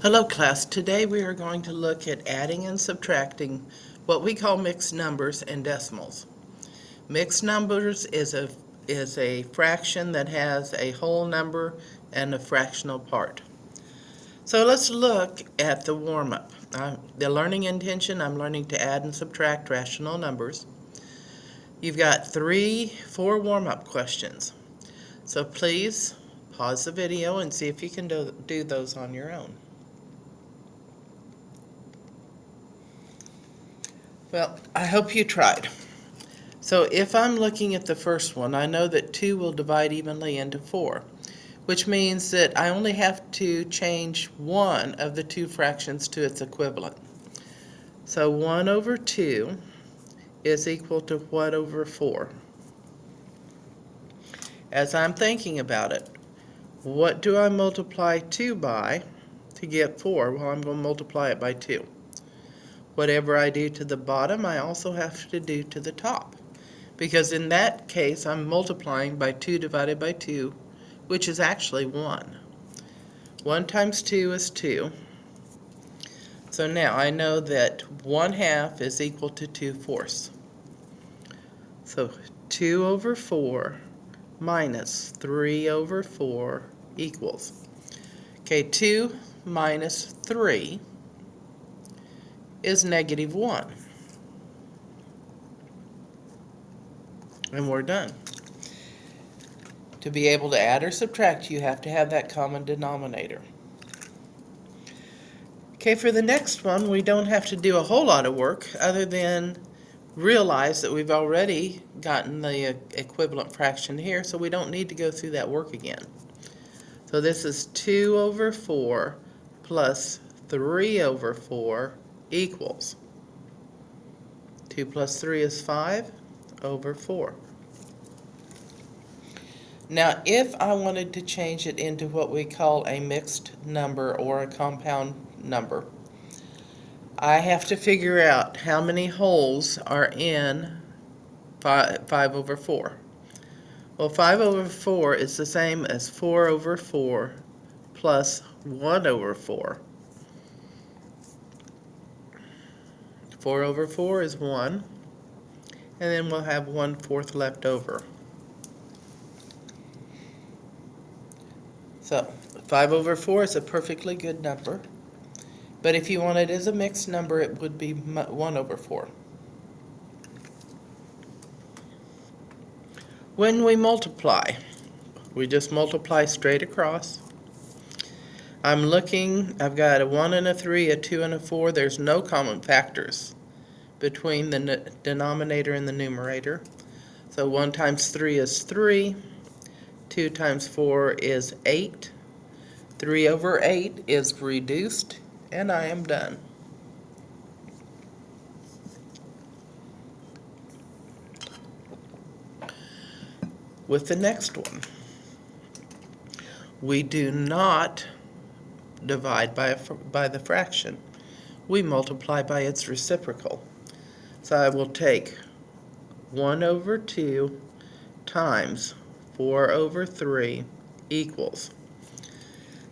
Hello class, today we are going to look at adding and subtracting what we call mixed numbers and decimals. Mixed numbers is a fraction that has a whole number and a fractional part. So let's look at the warm-up. The learning intention, I'm learning to add and subtract rational numbers. You've got 4 warm-up questions. So please pause the video and see if you can do those on your own. Well, I hope you tried. So if I'm looking at the first one, I know that 2 will divide evenly into 4, which means that I only have to change one of the 2 fractions to its equivalent. So 1 over 2 is equal to what over 4? As I'm thinking about it, what do I multiply 2 by to get 4? Well, I'm going to multiply it by 2. Whatever I do to the bottom, I also have to do to the top, because in that case I'm multiplying by 2 divided by 2, which is actually 1. 1 times 2 is 2. So now I know that 1/2 is equal to 2/4. So 2 over 4 minus 3 over 4 equals. Okay, 2 minus 3 is -1. And we're done. To be able to add or subtract, you have to have that common denominator. Okay, for the next one, we don't have to do a whole lot of work other than realize that we've already gotten the equivalent fraction here, so we don't need to go through that work again. So this is 2 over 4 plus 3 over 4 equals. 2 plus 3 is 5 over 4. Now, if I wanted to change it into what we call a mixed number or a compound number, I have to figure out how many wholes are in 5 over 4. Well, 5 over 4 is the same as 4 over 4 plus 1 over 4. 4 over 4 is 1, and then we'll have 1/4 left over. So 5 over 4 is a perfectly good number, but if you want it as a mixed number, it would be 1 over 4. When we multiply, we just multiply straight across. I'm looking, I've got a 1 and a 3, a 2 and a 4. There's no common factors between the denominator and the numerator. So 1 times 3 is 3. 2 times 4 is 8. 3 over 8 is reduced, and I am done. With the next one, we do not divide by the fraction. We multiply by its reciprocal. So I will take 1 over 2 times 4 over 3 equals.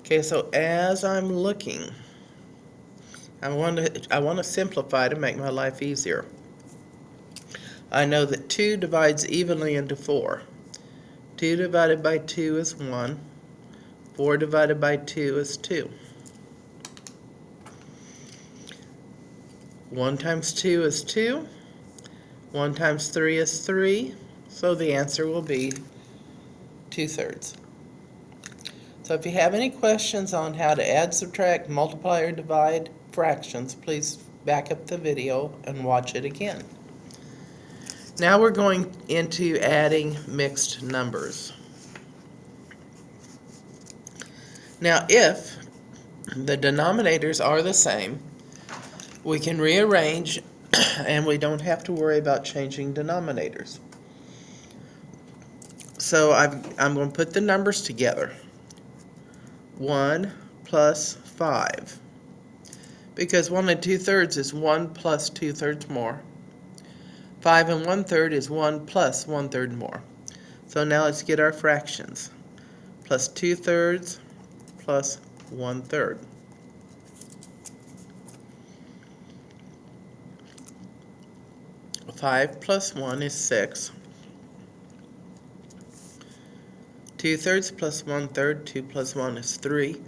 Okay, so as I'm looking, I want to simplify to make my life easier. I know that 2 divides evenly into 4. 2 divided by 2 is 1. 4 divided by 2 is 2. 1 times 2 is 2. 1 times 3 is 3. So the answer will be 2/3. So if you have any questions on how to add, subtract, multiply, or divide fractions, please back up the video and watch it again. Now we're going into adding mixed numbers. Now if the denominators are the same, we can rearrange and we don't have to worry about changing denominators. So I'm going to put the numbers together. 1 plus 5. Because 1 2/3 is 1 plus 2/3 more. 5 1/3 is 1 plus 1/3 more. So now let's get our fractions. Plus 2/3 plus 1/3. 5 plus 1 is 6. 2/3 plus 1/3, 2 plus 1 is 3.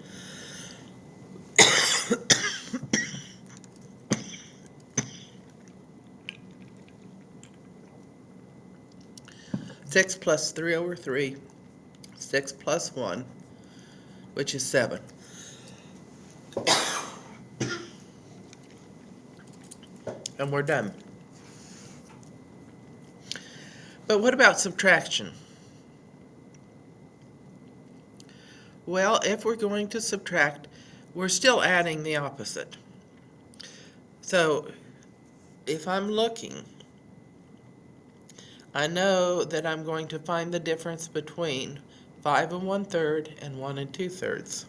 6 plus 3 over 3, 6 plus 1, which is 7. And we're done. But what about subtraction? Well, if we're going to subtract, we're still adding the opposite. So if I'm looking, I know that I'm going to find the difference between 5 1/3 and 1 2/3.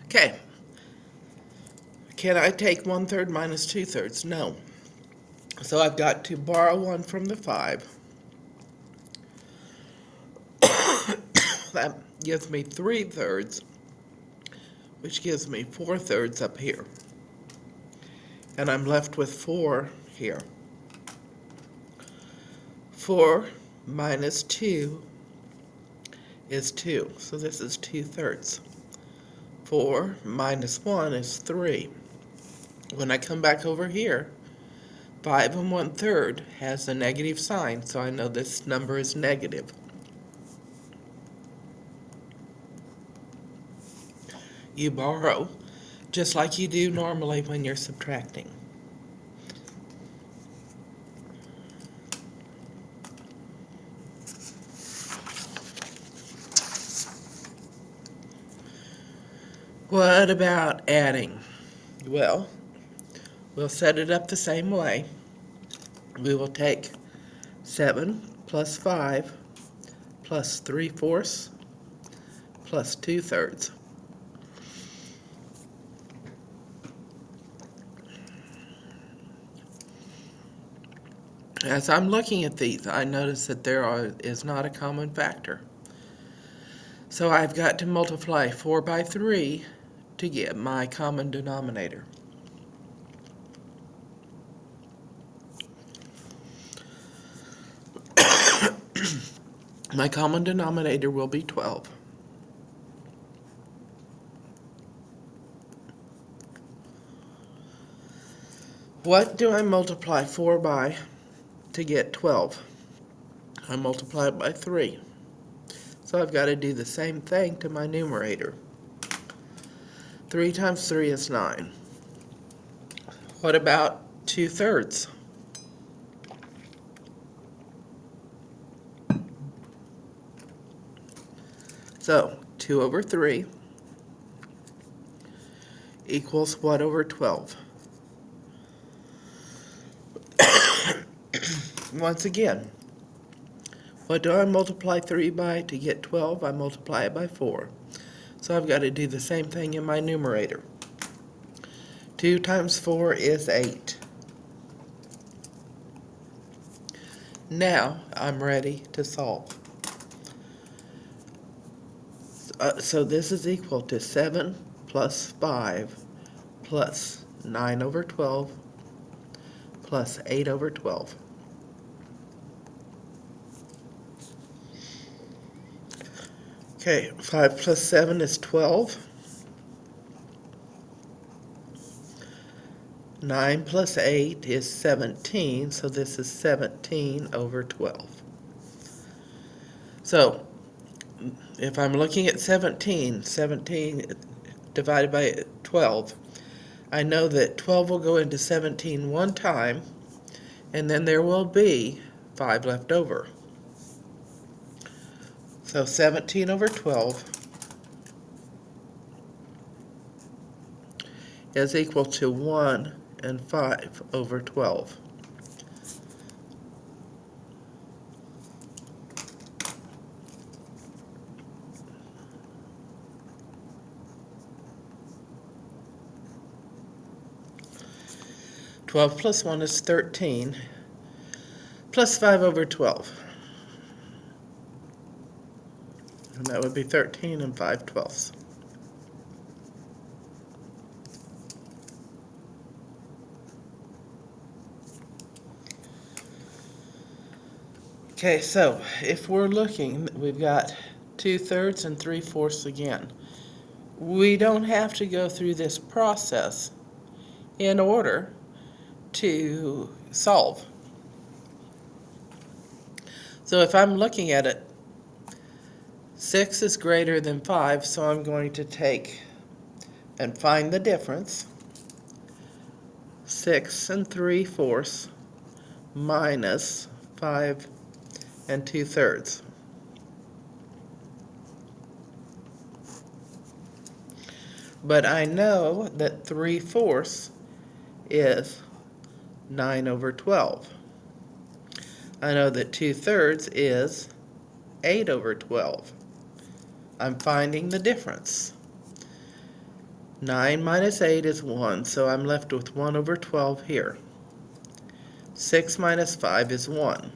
Okay. Can I take 1/3 minus 2/3? No. So I've got to borrow 1 from the 5. That gives me 3/3, which gives me 4/3 up here. And I'm left with 4 here. 4 minus 2 is 2, so this is 2/3. 4 minus 1 is 3. When I come back over here, 5 1/3 has a negative sign, so I know this number is negative. You borrow just like you do normally when you're subtracting. What about adding? Well, we'll set it up the same way. We will take 7 plus 5 plus 3/4 plus 2/3. As I'm looking at these, I notice that there is not a common factor. So I've got to multiply 4 by 3 to get my common denominator. My common denominator will be 12. What do I multiply 4 by to get 12? I multiply it by 3. So I've got to do the same thing to my numerator. 3 times 3 is 9. What about 2/3? So 2 over 3 equals what over 12? Once again, what do I multiply 3 by to get 12? I multiply it by 4. So I've got to do the same thing in my numerator. 2 times 4 is 8. Now I'm ready to solve. So this is equal to 7 plus 5 plus 9 over 12 plus 8 over 12. Okay, 5 plus 7 is 12. 9 plus 8 is 17, so this is 17 over 12. So, if I'm looking at 17 divided by 12, I know that 12 will go into 17 one time, and then there will be 5 left over. So 17 over 12 is equal to 1 and 5 over 12. 12 plus 1 is 13, plus 5 over 12. And that would be 13 and 5/12. Okay, so if we're looking, we've got 2/3 and 3/4 again. We don't have to go through this process in order to solve. So if I'm looking at it, 6 is greater than 5, so I'm going to take and find the difference. 6 and 3/4 minus 5 and 2/3. But I know that 3/4 is 9 over 12. I know that 2/3 is 8 over 12. I'm finding the difference. 9 minus 8 is 1, so I'm left with 1 over 12 here. 6 minus 5 is 1.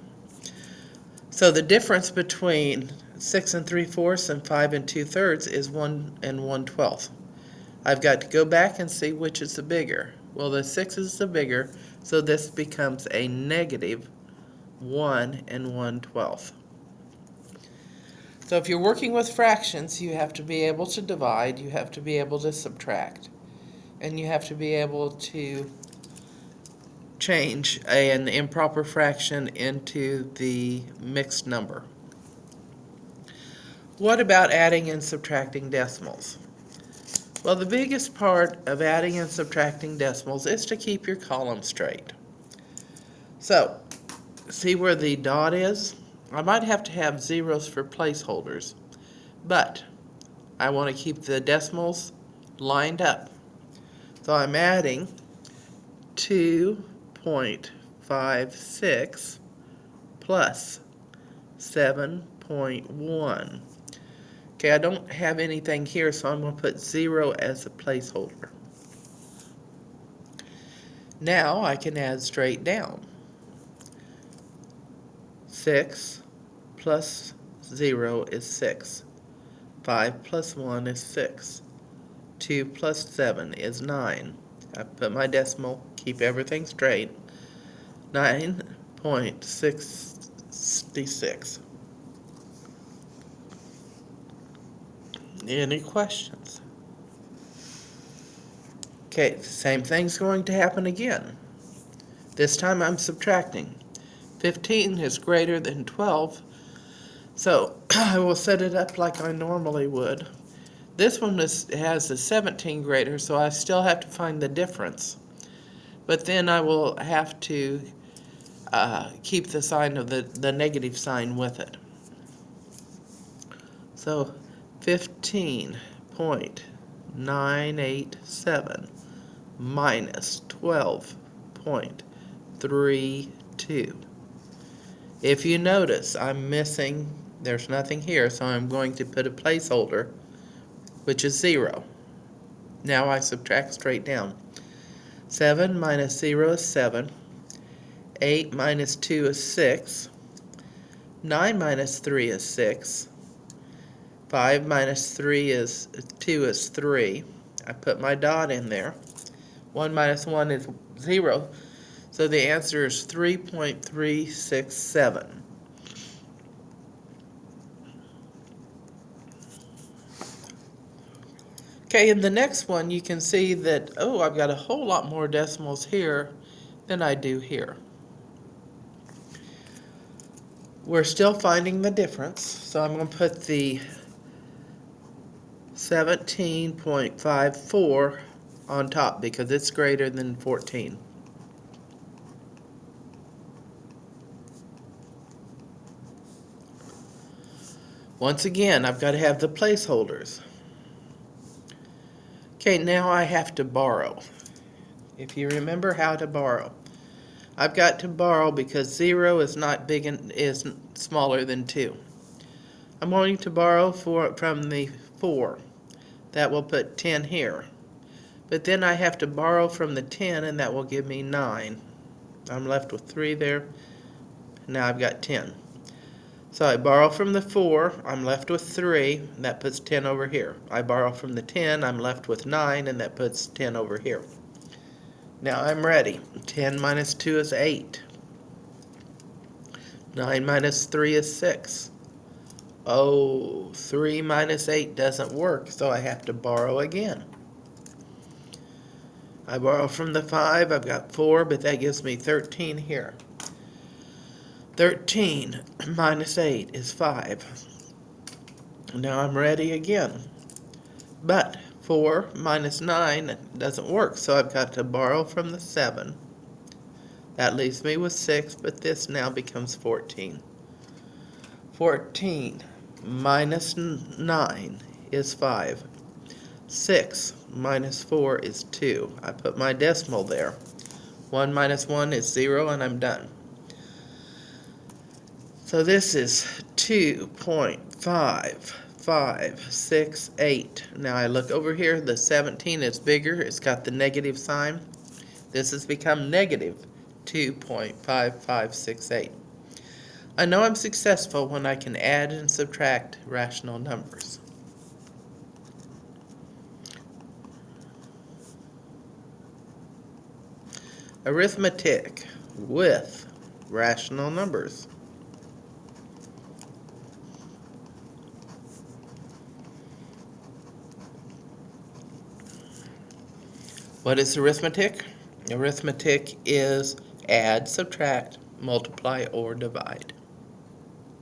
So the difference between 6 and 3/4 and 5 and 2/3 is 1 and 1/12. I've got to go back and see which is the bigger. Well, the 6 is the bigger, so this becomes a negative 1 and 1/12. So if you're working with fractions, you have to be able to divide, you have to be able to subtract, and you have to be able to change an improper fraction into the mixed number. What about adding and subtracting decimals? Well, the biggest part of adding and subtracting decimals is to keep your column straight. So, see where the dot is? I might have to have zeros for placeholders, but I want to keep the decimals lined up. So I'm adding 2.56 plus 7.1. Okay, I don't have anything here, so I'm going to put 0 as a placeholder. Now I can add straight down. 6 plus 0 is 6. 5 plus 1 is 6. 2 plus 7 is 9. I put my decimal, keep everything straight. 9.66. Any questions? Okay, the same thing's going to happen again. This time I'm subtracting. 15 is greater than 12, so I will set it up like I normally would. This one has a 17 greater, so I still have to find the difference. But then I will have to keep the sign of the negative sign with it. So 15.987 minus 12.32. If you notice, I'm missing, there's nothing here, so I'm going to put a placeholder, which is 0. Now I subtract straight down. 7 minus 0 is 7. 8 minus 2 is 6. 9 minus 3 is 6. 5 minus 2 is 3. I put my dot in there. 1 minus 1 is 0. So the answer is 3.367. Okay, in the next one you can see that, oh, I've got a whole lot more decimals here than I do here. We're still finding the difference, so I'm going to put the 17.54 on top because it's greater than 14. Once again, I've got to have the placeholders. Okay, now I have to borrow. If you remember how to borrow, I've got to borrow because 0 is not big and is smaller than 2. I'm going to borrow from the 4. That will put 10 here. But then I have to borrow from the 10, and that will give me 9. I'm left with 3 there. Now I've got 10. So I borrow from the 4, I'm left with 3, and that puts 10 over here. I borrow from the 10, I'm left with 9, and that puts 10 over here. Now I'm ready. 10 minus 2 is 8. 9 minus 3 is 6. Oh, 3 minus 8 doesn't work, so I have to borrow again. I borrow from the 5, I've got 4, but that gives me 13 here. 13 minus 8 is 5. Now I'm ready again. But 4 minus 9 doesn't work, so I've got to borrow from the 7. That leaves me with 6, but this now becomes 14. 14 minus 9 is 5. 6 minus 4 is 2. I put my decimal there. 1 minus 1 is 0, and I'm done. So this is 2.5568. Now I look over here, the 17 is bigger, it's got the negative sign. This has become negative 2.5568. I know I'm successful when I can add and subtract rational numbers. Arithmetic with rational numbers. What is arithmetic? Arithmetic is add, subtract, multiply, or divide.